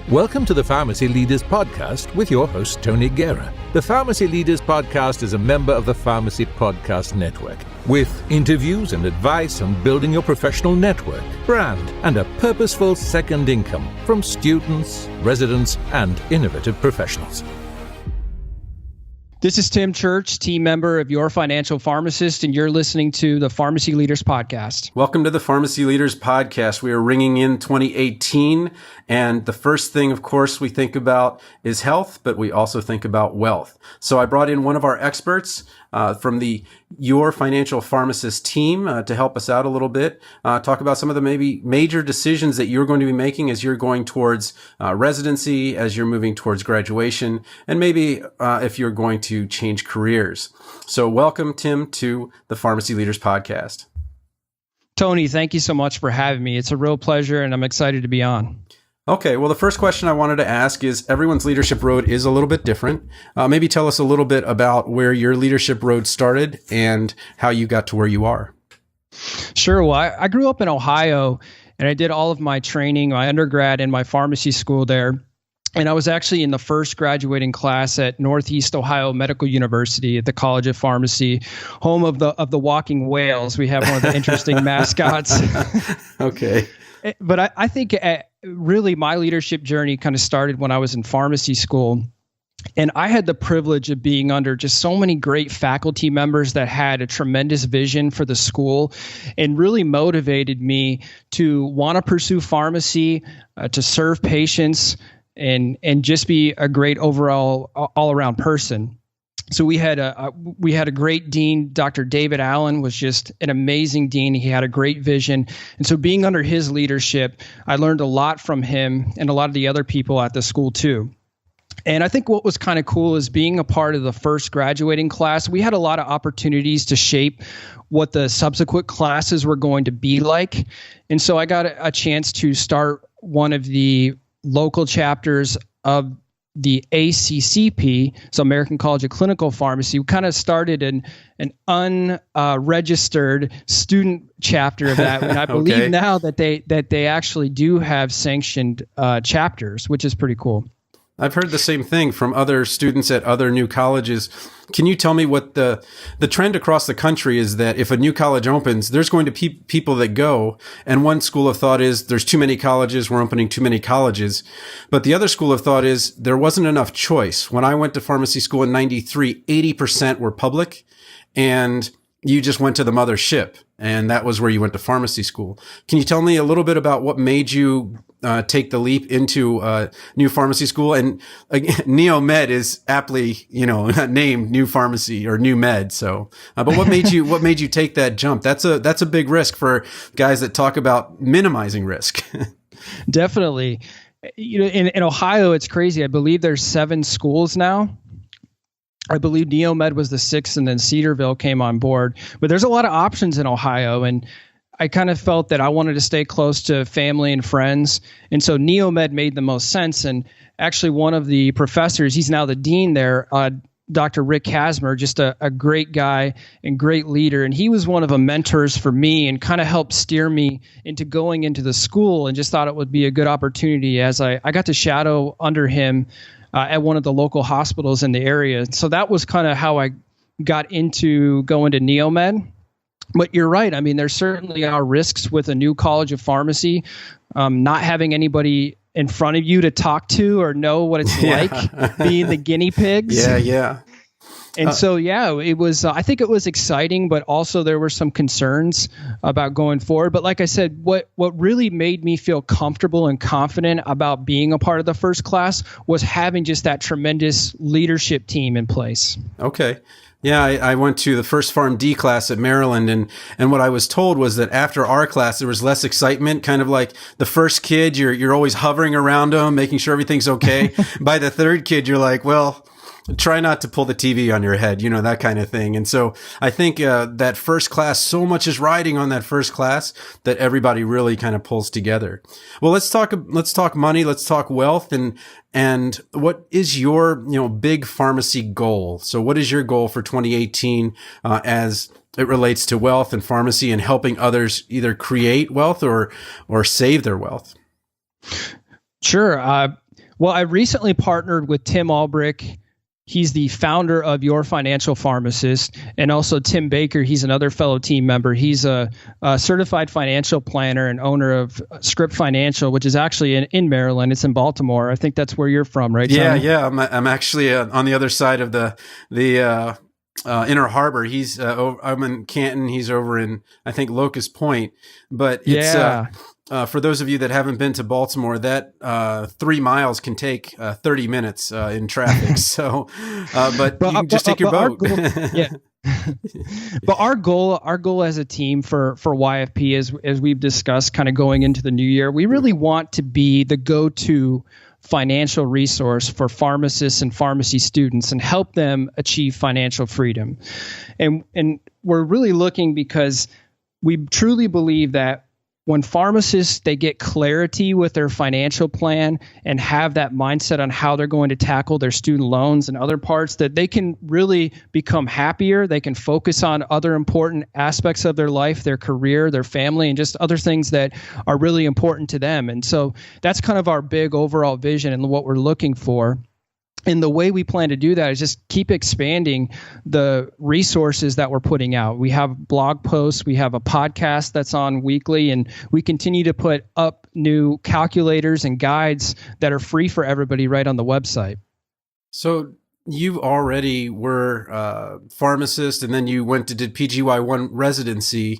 Welcome to the Pharmacy Leaders Podcast with your host, Tony Guerra. The Pharmacy Leaders Podcast is a member of the Pharmacy Podcast Network, with interviews and advice on building your professional network, brand, and a purposeful second income from students, residents, and innovative professionals. This is Tim Church, team member of Your Financial Pharmacist, and you're listening to the Pharmacy Leaders Podcast. Welcome to the Pharmacy Leaders Podcast. We are ringing in 2018, and the first thing, of course, we think about is health, but we also think about wealth. So I brought in one of our experts from the Your Financial Pharmacist team to help us out a little bit, talk about some of the maybe major decisions that you're going to be making as you're going towards residency, as you're moving towards graduation, and maybe if you're going to change careers. So welcome, Tim, to the Pharmacy Leaders Podcast. Tony, thank you so much for having me. It's a real pleasure, and I'm excited to be on. Okay, well, the first question I wanted to ask is everyone's leadership road is a little bit different. Maybe tell us a little bit about where your leadership road started and how you got to where you are. Sure. Well, I grew up in Ohio, and I did all of my training, my undergrad and my pharmacy school there. And I was actually in the first graduating class at Northeast Ohio Medical University at the College of Pharmacy, home of the walking whales. We have one of the interesting mascots. Okay. But I think really my leadership journey kind of started when I was in pharmacy school. And I had the privilege of being under just so many great faculty members that had a tremendous vision for the school and really motivated me to want to pursue pharmacy, to serve patients, and just be a great overall all-around person. So we had a great dean. Dr. David Allen was just an amazing dean. He had a great vision. And so being under his leadership, I learned a lot from him and a lot of the other people at the school too. And I think what was kind of cool is being a part of the first graduating class, we had a lot of opportunities to shape what the subsequent classes were going to be like. And so I got a chance to start one of the local chapters of the ACCP, so American College of Clinical Pharmacy. We kind of started an unregistered student chapter of that, and I believe now that they actually do have sanctioned chapters, which is pretty cool. I've heard the same thing from other students at other new colleges. Can you tell me what the trend across the country is that if a new college opens, there's going to be people that go, and one school of thought is there's too many colleges, we're opening too many colleges. But the other school of thought is there wasn't enough choice. When I went to pharmacy school in 93, 80% were public, and you just went to the mothership, and that was where you went to pharmacy school. Can you tell me a little bit about what made you take the leap into new pharmacy school? And Neo-Med is aptly, named new pharmacy or new med. So, but what made you take that jump? That's a big risk for guys that talk about minimizing risk. Definitely. In Ohio, it's crazy. I believe there's 7 schools now. I believe Neo-Med was the 6th, and then Cedarville came on board. But there's a lot of options in Ohio, and I kind of felt that I wanted to stay close to family and friends. And so Neo-Med made the most sense. And actually one of the professors, he's now the dean there, Dr. Rick Kasmer, just a great guy and great leader. And he was one of the mentors for me and kind of helped steer me into going into the school, and just thought it would be a good opportunity as I got to shadow under him at one of the local hospitals in the area. So that was kind of how I got into going to Neo-Med. But you're right. I mean, there certainly are risks with a new college of pharmacy, not having anybody in front of you to talk to or know what it's like being the guinea pigs. Yeah. And it was, I think it was exciting, but also there were some concerns about going forward. But like I said, what really made me feel comfortable and confident about being a part of the first class was having just that tremendous leadership team in place. Okay. Yeah, I went to the first PharmD class at Maryland, and what I was told was that after our class, there was less excitement, kind of like the first kid, you're always hovering around them, making sure everything's okay. By the third kid, you're like, well, try not to pull the TV on your head, that kind of thing. And so I think that first class, so much is riding on that first class that everybody really kind of pulls together. Well, let's talk money, let's talk wealth, and what is your big pharmacy goal? So what is your goal for 2018 as it relates to wealth and pharmacy and helping others either create wealth or save their wealth? Sure. Well, I recently partnered with Tim Albrecht. He's the founder of Your Financial Pharmacist, and also Tim Baker. He's another fellow team member. He's a certified financial planner and owner of Script Financial, which is actually in Maryland. It's in Baltimore. I think that's where you're from, right, Tony? Yeah. I'm actually on the other side of the Inner Harbor. I'm in Canton. He's over in, I think, Locust Point. But it's for those of you that haven't been to Baltimore, that 3 miles can take 30 minutes in traffic. So, but you can just take your boat. But our goal as a team for YFP, as we've discussed, kind of going into the new year, we really want to be the go-to financial resource for pharmacists and pharmacy students and help them achieve financial freedom. And we're really looking because we truly believe that when pharmacists, they get clarity with their financial plan and have that mindset on how they're going to tackle their student loans and other parts, that they can really become happier. They can focus on other important aspects of their life, their career, their family, and just other things that are really important to them. And so that's kind of our big overall vision and what we're looking for. And the way we plan to do that is just keep expanding the resources that we're putting out. We have blog posts, we have a podcast that's on weekly, and we continue to put up new calculators and guides that are free for everybody right on the website. So you already were a pharmacist, and then you went to did PGY1 residency.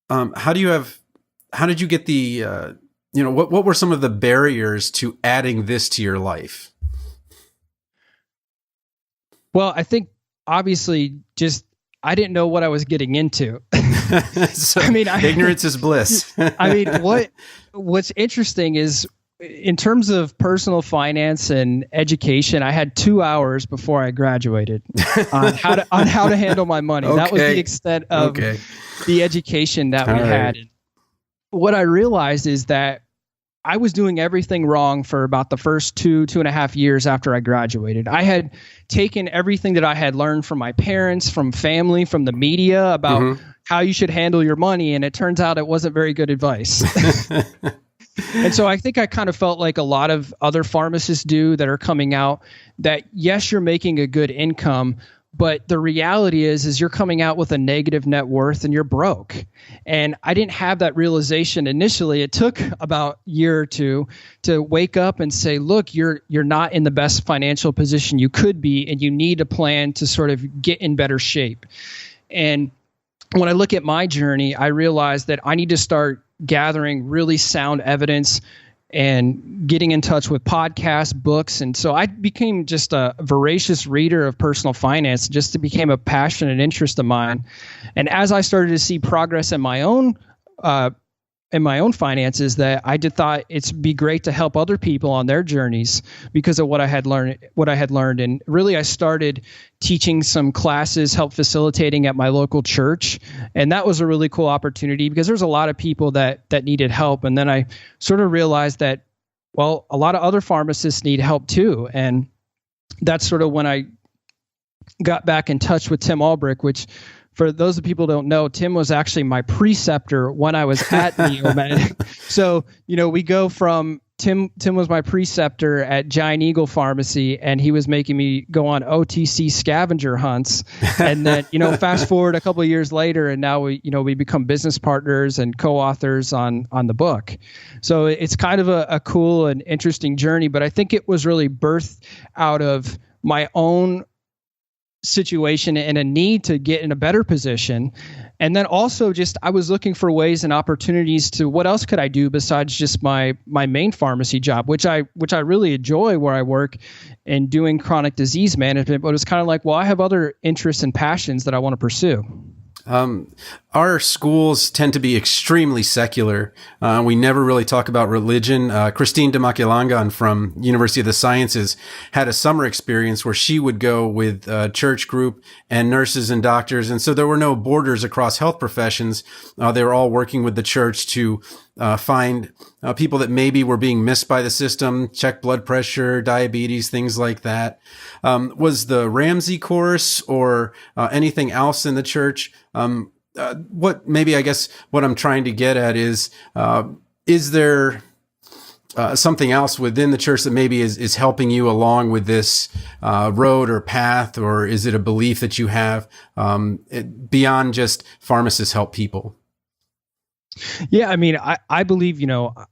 How did you get the, what were some of the barriers to adding this to your life? Well, I think obviously just I didn't know what I was getting into. So, ignorance is bliss. What's interesting is in terms of personal finance and education, I had 2 hours before I graduated on how to handle my money. Okay. That was the extent of the education that we had. And what I realized is that I was doing everything wrong for about the first 2.5 years after I graduated. I had taken everything that I had learned from my parents, from family, from the media about how you should handle your money. And it turns out it wasn't very good advice. And so I think I kind of felt like a lot of other pharmacists do that are coming out that, yes, you're making a good income, but the reality is you're coming out with a negative net worth and you're broke. And I didn't have that realization initially. It took about a year or two to wake up and say, look, you're not in the best financial position you could be, and you need a plan to sort of get in better shape. And when I look at my journey, I realized that I need to start gathering really sound evidence and getting in touch with podcasts, books. And so I became just a voracious reader of personal finance, just became a passion and interest of mine. And as I started to see progress in my own finances, that I thought it'd be great to help other people on their journeys because of what I had learned. And really, I started teaching some classes, help facilitating at my local church. And that was a really cool opportunity because there's a lot of people that needed help. And then I sort of realized that, well, a lot of other pharmacists need help too. And that's sort of when I got back in touch with Tim Albrecht, which, for those of people who don't know, Tim was actually my preceptor when I was at Neomed. So, we go from Tim was my preceptor at Giant Eagle Pharmacy, and he was making me go on OTC scavenger hunts. And then, fast forward a couple of years later, and now we become business partners and co-authors on the book. So it's kind of a cool and interesting journey, but I think it was really birthed out of my own situation and a need to get in a better position. And then also just I was looking for ways and opportunities to what else could I do besides just my main pharmacy job, which I really enjoy where I work and doing chronic disease management. But it's kind of like, well, I have other interests and passions that I want to pursue. Our schools tend to be extremely secular. We never really talk about religion. Christine Demakilangan from University of the Sciences had a summer experience where she would go with a church group and nurses and doctors. And so there were no borders across health professions. They were all working with the church to find people that maybe were being missed by the system, check blood pressure, diabetes, things like that. Was the Ramsey course or anything else in the church? What I'm trying to get at is there something else within the church that maybe is helping you along with this road or path, or is it a belief that you have beyond just pharmacists help people? Yeah, I mean, I believe,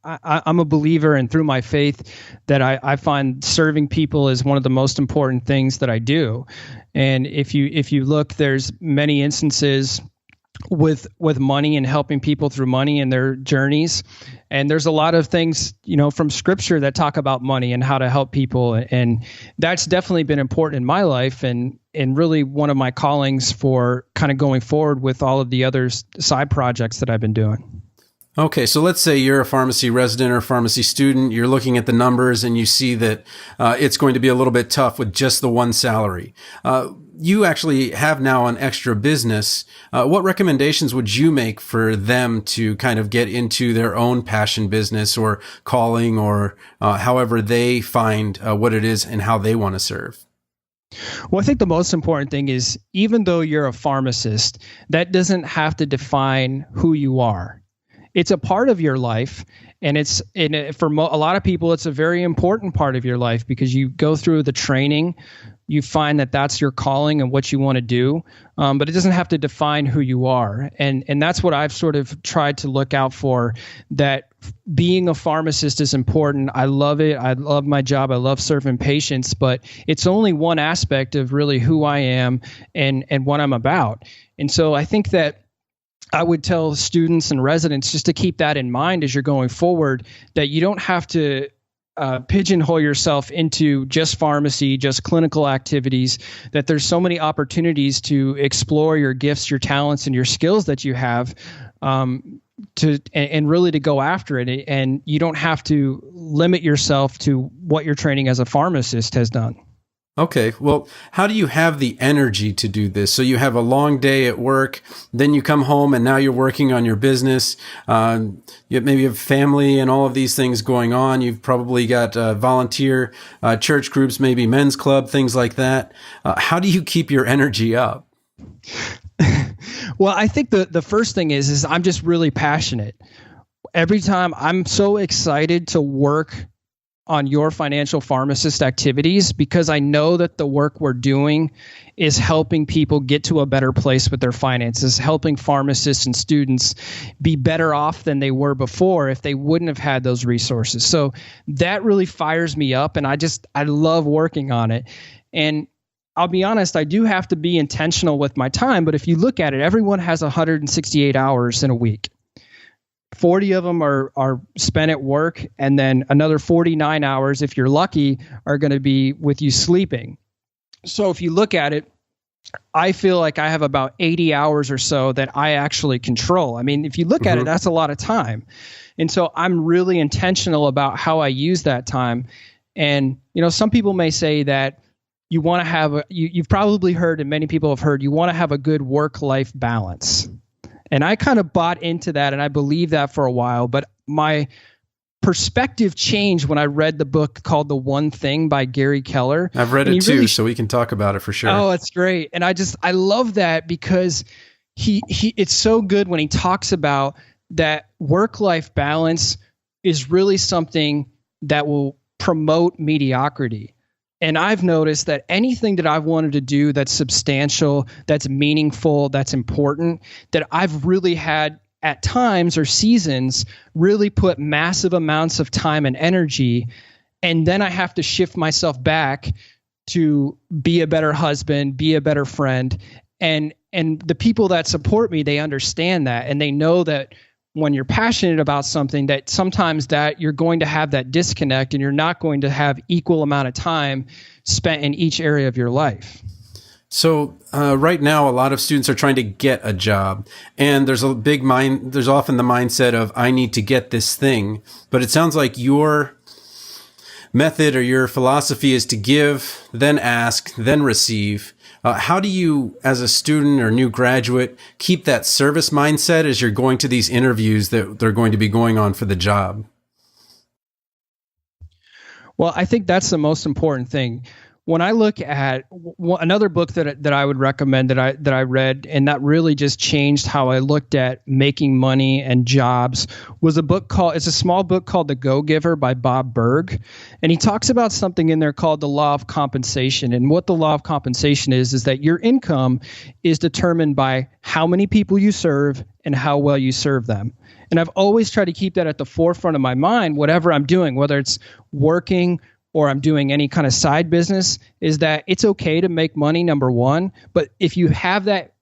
I'm a believer, and through my faith that I find serving people is one of the most important things that I do. And if you look, there's many instances with money and helping people through money and their journeys. And there's a lot of things, from scripture that talk about money and how to help people. And that's definitely been important in my life and really one of my callings for kind of going forward with all of the other side projects that I've been doing. Okay, so let's say you're a pharmacy resident or a pharmacy student. You're looking at the numbers and you see that it's going to be a little bit tough with just the one salary. You actually have now an extra business. What recommendations would you make for them to kind of get into their own passion business or calling, or however they find what it is and how they want to serve? Well, I think the most important thing is, even though you're a pharmacist, that doesn't have to define who you are. It's a part of your life, and for a lot of people, it's a very important part of your life because you go through the training, you find that that's your calling and what you want to do, but it doesn't have to define who you are. And that's what I've sort of tried to look out for, that being a pharmacist is important. I love it. I love my job. I love serving patients, but it's only one aspect of really who I am and what I'm about. And so I think that I would tell students and residents just to keep that in mind as you're going forward, that you don't have to pigeonhole yourself into just pharmacy, just clinical activities, that there's so many opportunities to explore your gifts, your talents, and your skills that you have and really to go after it. And you don't have to limit yourself to what your training as a pharmacist has done. Okay, well, how do you have the energy to do this? So you have a long day at work, then you come home and now you're working on your business. You maybe have family and all of these things going on. You've probably got volunteer church groups, maybe men's club, things like that. How do you keep your energy up? Well, I think the first thing is I'm just really passionate. Every time I'm so excited to work on your financial pharmacist activities, because I know that the work we're doing is helping people get to a better place with their finances, helping pharmacists and students be better off than they were before if they wouldn't have had those resources. So that really fires me up, and I love working on it. And I'll be honest, I do have to be intentional with my time, but if you look at it, everyone has 168 hours in a week. 40 of them are spent at work, and then another 49 hours, if you're lucky, are going to be with you sleeping. So if you look at it, I feel like I have about 80 hours or so that I actually control. I mean, if you look at it, that's a lot of time. And so I'm really intentional about how I use that time. And, some people may say that you want to have you've probably heard, and many people have heard, you want to have a good work-life balance. And I kind of bought into that, and I believed that for a while. But my perspective changed when I read the book called The One Thing by Gary Keller. I've read it too, so we can talk about it for sure. Oh, it's great. And I love that because it's so good when he talks about that work-life balance is really something that will promote mediocrity. And I've noticed that anything that I've wanted to do that's substantial, that's meaningful, that's important, that I've really had at times or seasons really put massive amounts of time and energy. And then I have to shift myself back to be a better husband, be a better friend. And the people that support me, they understand that. And they know that when you're passionate about something, that sometimes that you're going to have that disconnect and you're not going to have equal amount of time spent in each area of your life. So right now, a lot of students are trying to get a job, and there's often the mindset of, I need to get this thing. But it sounds like your method or your philosophy is to give, then ask, then receive. How do you, as a student or new graduate, keep that service mindset as you're going to these interviews that they're going to be going on for the job? Well, I think that's the most important thing. when I look at another book that I would recommend that I read, and that really just changed how I looked at making money and jobs, was it's a small book called The Go-Giver by Bob Burg. And he talks about something in there called the law of compensation. And what the law of compensation is that your income is determined by how many people you serve and how well you serve them. And I've always tried to keep that at the forefront of my mind, whatever I'm doing, whether it's working or I'm doing any kind of side business, is that it's okay to make money, number one. But if you have that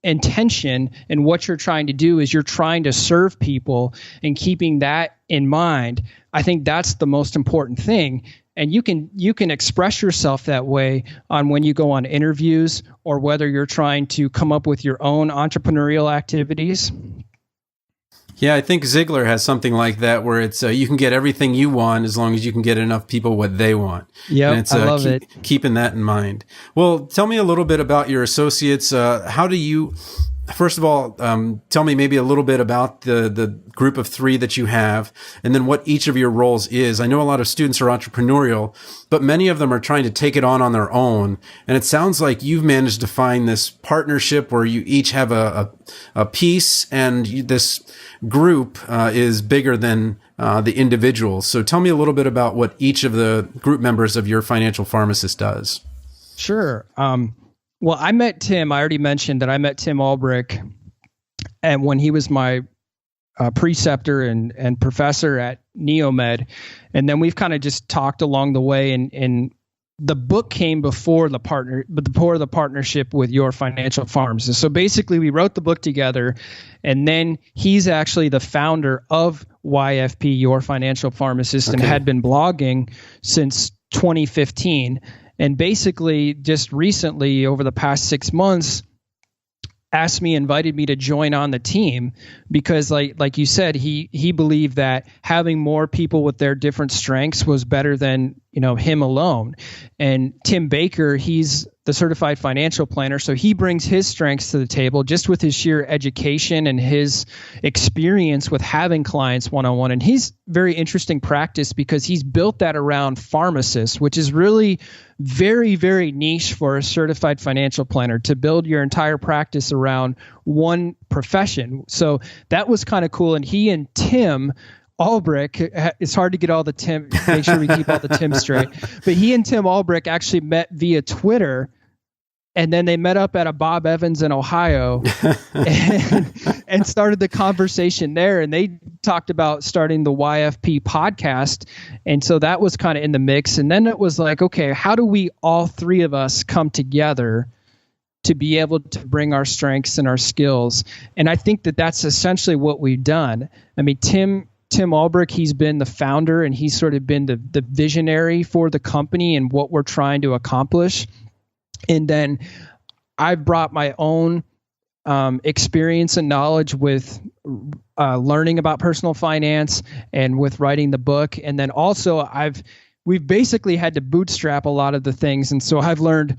intention and what you're trying to do is you're trying to serve people and keeping that in mind, I think that's the most important thing. And you can express yourself that way on when you go on interviews or whether you're trying to come up with your own entrepreneurial activities. Yeah, I think Ziglar has something like that where it's you can get everything you want as long as you can get enough people what they want. Yeah, I love it. Keeping that in mind. Well, tell me a little bit about your associates. How do you, first of all, tell me maybe a little bit about the group of 3 that you have, and then what each of your roles is. I know a lot of students are entrepreneurial, but many of them are trying to take it on their own. And it sounds like you've managed to find this partnership where you each have a piece, and this group is bigger than the individuals. So tell me a little bit about what each of the group members of your Financial Pharmacist does. Sure. Well, I met Tim. I already mentioned that I met Tim Albrick, and when he was my preceptor and professor at Neomed, and then we've kind of just talked along the way. And the book came before the partnership with Your Financial Pharmacist. So basically, we wrote the book together, and then he's actually the founder of YFP, Your Financial Pharmacist, and had been blogging since 2015. And basically, just recently, over the past 6 months, invited me to join on the team because, like you said, he believed that having more people with their different strengths was better than him alone. And Tim Baker, he's the certified financial planner, so he brings his strengths to the table just with his sheer education and his experience with having clients one-on-one. And he's very interesting practice because he's built that around Pharmacist, which is really very, very niche for a certified financial planner to build your entire practice around one profession. So that was kind of cool. And he and Tim Albrick, it's hard to get all the Tim, make sure we keep all the Tim straight, but he and Tim Albrick actually met via Twitter, and then they met up at a Bob Evans in Ohio and started the conversation there. And they talked about starting the YFP podcast. And so that was kind of in the mix. And then it was like, okay, how do we all 3 of us come together to be able to bring our strengths and our skills? And I think that that's essentially what we've done. I mean, Tim Albrick, he's been the founder and he's sort of been the visionary for the company and what we're trying to accomplish. And then I've brought my own experience and knowledge with learning about personal finance and with writing the book. And then also we've basically had to bootstrap a lot of the things. And so I've learned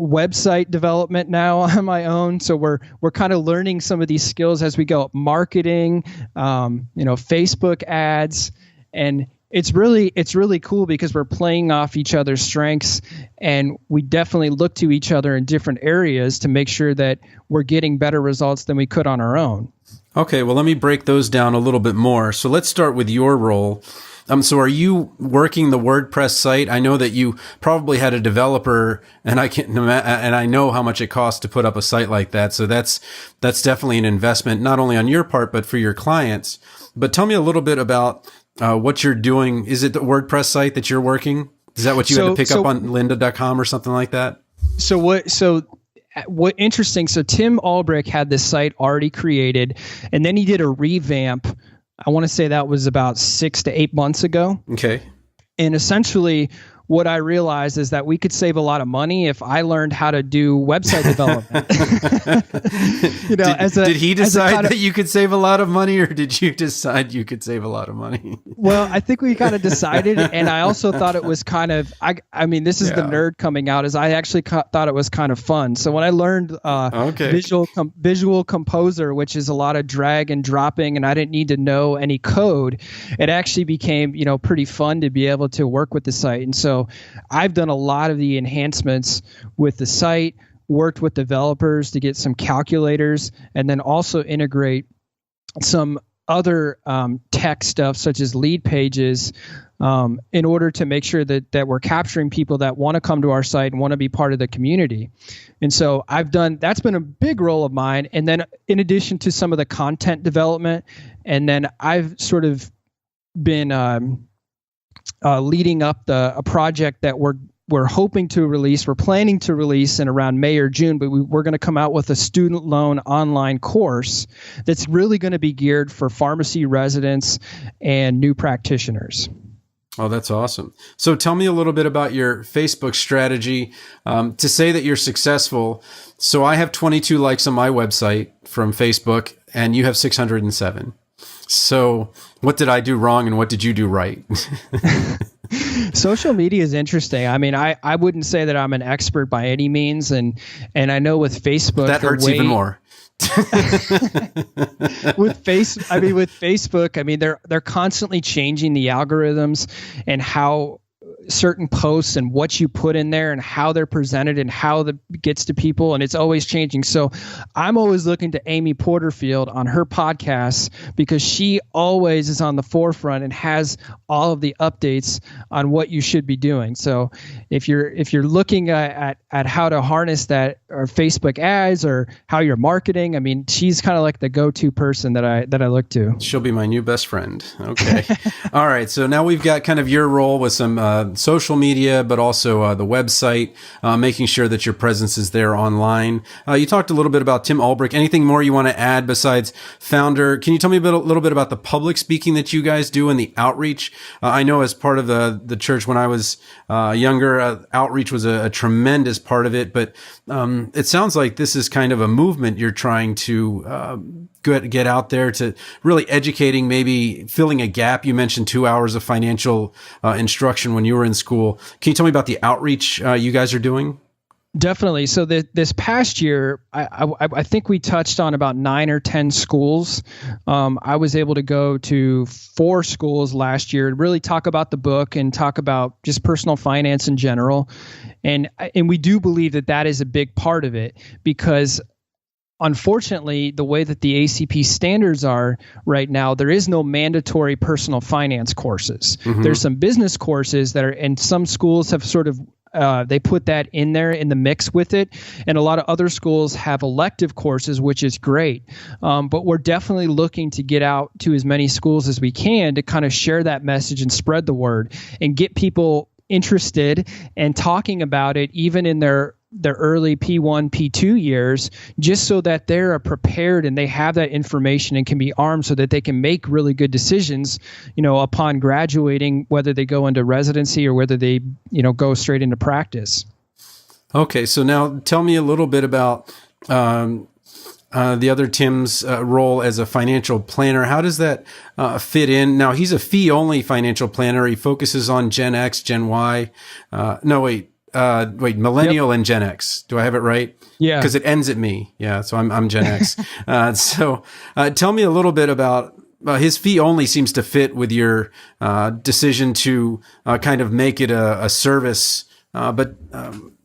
website development now on my own. So we're kind of learning some of these skills as we go. Marketing, Facebook ads, and it's really cool because we're playing off each other's strengths, and we definitely look to each other in different areas to make sure that we're getting better results than we could on our own. Okay, well, let me break those down a little bit more. So let's start with your role. So are you working the WordPress site? I know that you probably had a developer, and I know how much it costs to put up a site like that. So that's definitely an investment, not only on your part, but for your clients. But tell me a little bit about what you're doing. Is it the WordPress site that you're working? Is that what you had to pick up on lynda.com or something like that? What interesting. So Tim Albrick had this site already created, and then he did a revamp. I want to say that was about 6 to 8 months ago. Okay. And essentially what I realized is that we could save a lot of money if I learned how to do website development. Did he decide that you could save a lot of money, or did you decide you could save a lot of money? Well, I think we kind of decided, and I also thought it was kind of, I mean, this is the nerd coming out, is I actually thought it was kind of fun. So when I learned Visual Composer, which is a lot of drag and dropping, and I didn't need to know any code, it actually became, pretty fun to be able to work with the site. And so So I've done a lot of the enhancements with the site, worked with developers to get some calculators, and then also integrate some other tech stuff such as lead pages in order to make sure that we're capturing people that want to come to our site and want to be part of the community. And so that's been a big role of mine. And then in addition to some of the content development, and then I've sort of been leading up a project that we're hoping to release. We're planning to release in around May or June, but we're going to come out with a student loan online course that's really going to be geared for pharmacy residents and new practitioners. Oh, that's awesome. So tell me a little bit about your Facebook strategy to say that you're successful. So I have 22 likes on my website from Facebook, and you have 607. So what did I do wrong and what did you do right? Social media is interesting. I mean, I wouldn't say that I'm an expert by any means. And I know with Facebook, that hurts even more. with Facebook, I mean, they're constantly changing the algorithms and how certain posts and what you put in there and how they're presented and how that gets to people, and it's always changing. So I'm always looking to Amy Porterfield on her podcast because she always is on the forefront and has all of the updates on what you should be doing. So if you're looking at how to harness that or Facebook ads or how you're marketing, I mean, she's kind of like the go-to person that I look to. She'll be my new best friend. Okay. All right. So now we've got kind of your role with some social media, but also the website, making sure that your presence is there online. You talked a little bit about Tim Ulbrich. Anything more you want to add besides founder? Can you tell me a little bit about the public speaking that you guys do and the outreach? I know as part of the church when I was younger, outreach was a tremendous part of it, but it sounds like this is kind of a movement you're trying to get out there to really educating, maybe filling a gap. You mentioned 2 hours of financial instruction when you were in school. Can you tell me about the outreach you guys are doing? Definitely. So this past year, I think we touched on about 9 or 10 schools. I was able to go to 4 schools last year and really talk about the book and talk about just personal finance in general. And we do believe that is a big part of it because unfortunately, the way that the ACP standards are right now, there is no mandatory personal finance courses. Mm-hmm. There's some business courses that are, and some schools have sort of they put that in there in the mix with it. And a lot of other schools have elective courses, which is great. But we're definitely looking to get out to as many schools as we can to kind of share that message and spread the word and get people interested and talking about it even in their early P1, P2 years, just so that they're prepared and they have that information and can be armed so that they can make really good decisions, upon graduating, whether they go into residency or whether they, go straight into practice. Okay. So now tell me a little bit about the other Tim's role as a financial planner. How does that fit in? Now, he's a fee-only financial planner. He focuses on Gen X, Gen Y. Millennial and Gen X. Do I have it right? Yeah. Because it ends at me. Yeah. So I'm Gen X. So tell me a little bit about his fee only seems to fit with your decision to kind of make it a service, but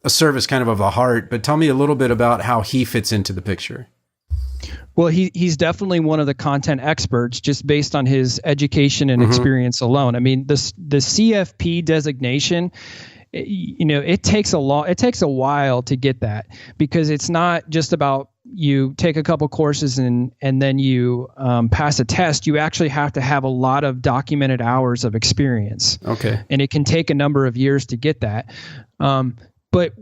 a service kind of a heart. But tell me a little bit about how he fits into the picture. Well, he's definitely one of the content experts just based on his education and experience alone. I mean, the CFP designation, it takes a while to get that because it's not just about you take a couple courses and then you pass a test. You actually have to have a lot of documented hours of experience. Okay. And it can take a number of years to get that. But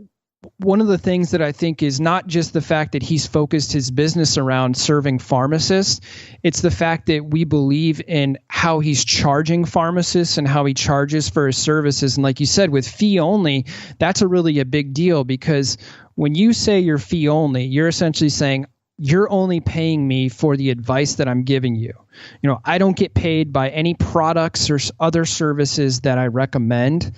one of the things that I think is not just the fact that he's focused his business around serving pharmacists, it's the fact that we believe in how he's charging pharmacists and how he charges for his services. And like you said, with fee only, that's a big deal because when you say you're fee only, you're essentially saying you're only paying me for the advice that I'm giving you. I don't get paid by any products or other services that I recommend.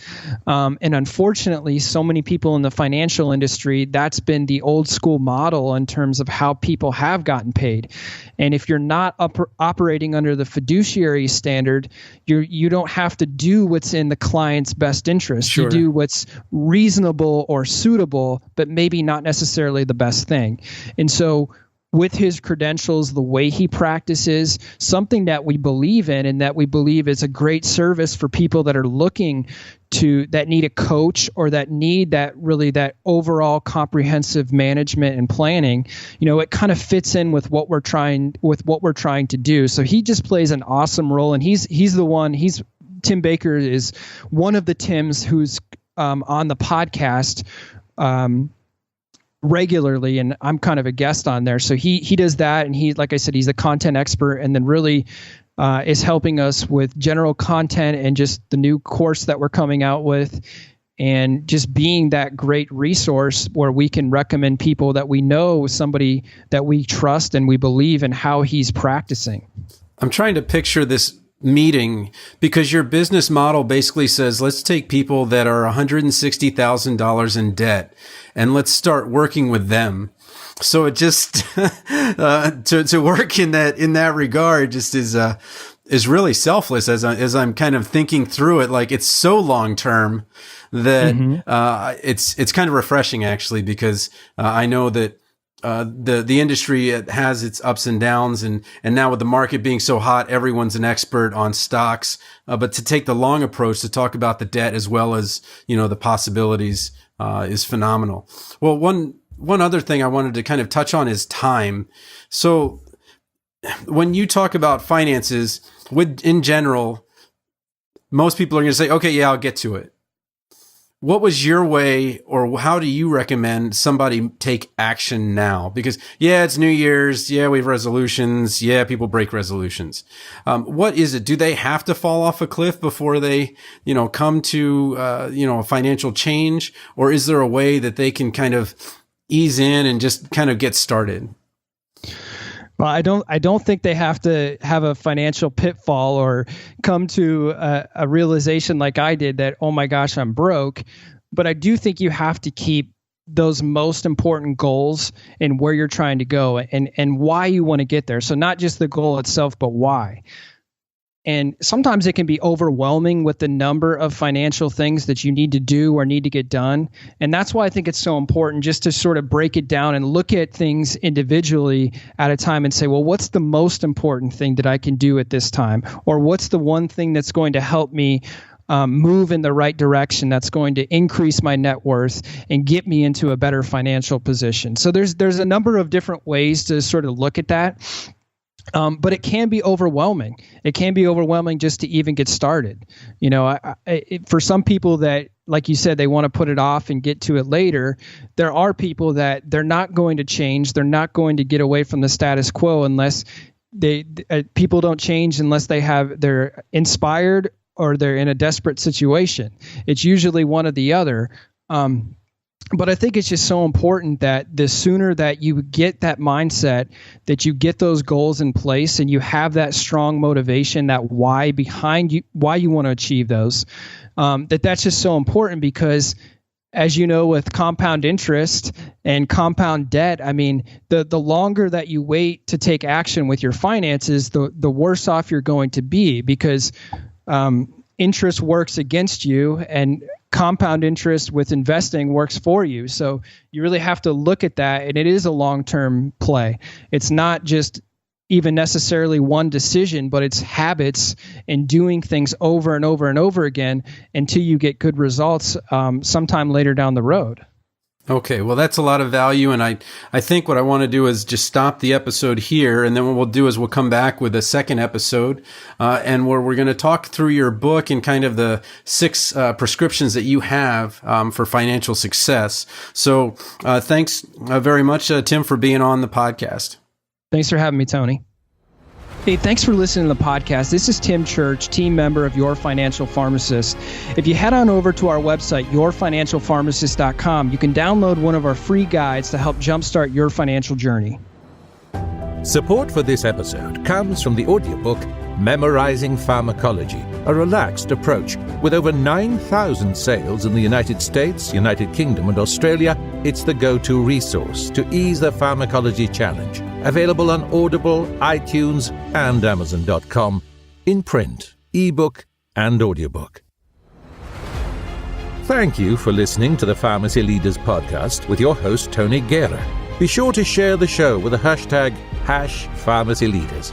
And unfortunately, so many people in the financial industry, that's been the old school model in terms of how people have gotten paid. And if you're not operating under the fiduciary standard, you don't have to do what's in the client's best interest. Sure. You do what's reasonable or suitable, but maybe not necessarily the best thing. And so with his credentials, the way he practices, something that we believe in and that we believe is a great service for people that are looking that need a coach or that need that overall comprehensive management and planning, it kind of fits in with what we're trying to do. So he just plays an awesome role, and Tim Baker is one of the Tims who's on the podcast regularly, and I'm kind of a guest on there. So he does that, and like I said, he's a content expert, and then really is helping us with general content and just the new course that we're coming out with, and just being that great resource where we can recommend people that we know, somebody that we trust and we believe in how he's practicing. I'm trying to picture this meeting, because your business model basically says, let's take people that are $160,000 in debt and let's start working with them. So it just to work in that regard just is really selfless as I'm kind of thinking through it. Like, it's so long term that it's kind of refreshing, actually, because I know that the industry has its ups and downs, and now with the market being so hot, everyone's an expert on stocks. But to take the long approach to talk about the debt as well as the possibilities is phenomenal. Well, one other thing I wanted to kind of touch on is time. So when you talk about finances, in general, most people are going to say, "Okay, yeah, I'll get to it." What was your way, or how do you recommend somebody take action now? Because it's New Year's. Yeah, we have resolutions. Yeah, people break resolutions. What is it? Do they have to fall off a cliff before they, come to, a financial change? Or is there a way that they can kind of ease in and just kind of get started? Well, I don't think they have to have a financial pitfall or come to a realization like I did that, oh my gosh, I'm broke. But I do think you have to keep those most important goals and where you're trying to go and why you want to get there. So not just the goal itself, but why. And sometimes it can be overwhelming with the number of financial things that you need to do or need to get done. And that's why I think it's so important just to sort of break it down and look at things individually at a time and say, well, what's the most important thing that I can do at this time? Or what's the one thing that's going to help me move in the right direction, that's going to increase my net worth and get me into a better financial position? So there's a number of different ways to sort of look at that. But it can be overwhelming. It can be overwhelming just to even get started. For some people that, like you said, they want to put it off and get to it later. There are people that they're not going to change. They're not going to get away from the status quo unless people don't change unless they're inspired or they're in a desperate situation. It's usually one or the other. But I think it's just so important that the sooner that you get that mindset, that you get those goals in place and you have that strong motivation, that why behind you, why you want to achieve those, that's just so important, because as you know, with compound interest and compound debt, I mean, the longer that you wait to take action with your finances, the worse off you're going to be, because interest works against you and compound interest with investing works for you. So you really have to look at that, and it is a long-term play. It's not just even necessarily one decision, but it's habits and doing things over and over and over again until you get good results sometime later down the road. Okay, well, that's a lot of value, and I think what I want to do is just stop the episode here, and then what we'll do is we'll come back with a second episode, and where we're going to talk through your book and kind of the 6 prescriptions that you have for financial success. So thanks very much, Tim, for being on the podcast. Thanks for having me, Tony. Hey, thanks for listening to the podcast. This is Tim Church, team member of Your Financial Pharmacist. If you head on over to our website, yourfinancialpharmacist.com, you can download one of our free guides to help jumpstart your financial journey. Support for this episode comes from the audiobook Memorizing Pharmacology, a relaxed approach. With over 9,000 sales in the United States, United Kingdom, and Australia, it's the go-to resource to ease the pharmacology challenge. Available on Audible, iTunes, and Amazon.com, in print, ebook, and audiobook. Thank you for listening to the Pharmacy Leaders Podcast with your host, Tony Guerra. Be sure to share the show with the hashtag #PharmacyLeaders.